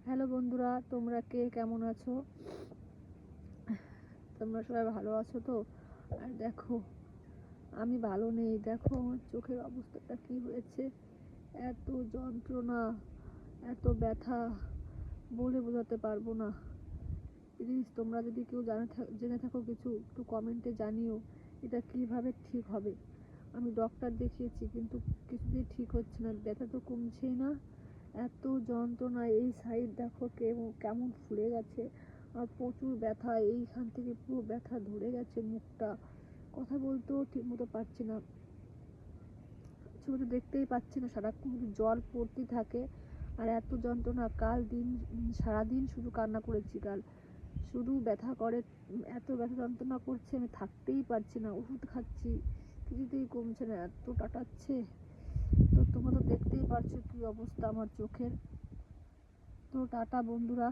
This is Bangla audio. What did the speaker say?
হ্যালো বন্ধুরা, তোমরা কে কেমন আছো? তোমরা সবাই ভালো আছো তো? আর দেখো, আমি ভালো নেই। দেখো আমার চোখের অবস্থাটা কি হয়েছে। এত যন্ত্রণা, এত ব্যথা, বলে বোঝাতে পারবো না। প্লিজ তোমরা যদি কেউ জেনে থাকো কিছু, একটু কমেন্টে জানিও এটা কিভাবে ঠিক হবে। আমি ডক্টর দেখিয়েছি কিন্তু কিছুতেই ঠিক হচ্ছে না, ব্যথা তো কমছেই না। এত যন্ত্রণা, এই সাইড দেখো কেমন ফুলে গেছে। আর প্রচুর ব্যথা, এইখান থেকে পুরো ব্যথা ধরে গেছে মুখটা। কথা বলতেও ঠিক মতো পারছি না, ছবিটা দেখতেই পাচ্ছি না, সারাক্ষণ জল পড়তেই থাকে। আর এত যন্ত্রণা, সারাদিন শুধু কান্না করেছি। শুধু ব্যথা করে, এত ব্যথা যন্ত্রণা করছে, আমি থাকতেই পারছি না। ওষুধ খাচ্ছি, কিছুতেই কমছে না, এত টাটাচ্ছে। তো তোমরা তো দেখতেই পারছো কি অবস্থা আমার চোখের। তো টাটা বন্ধুরা।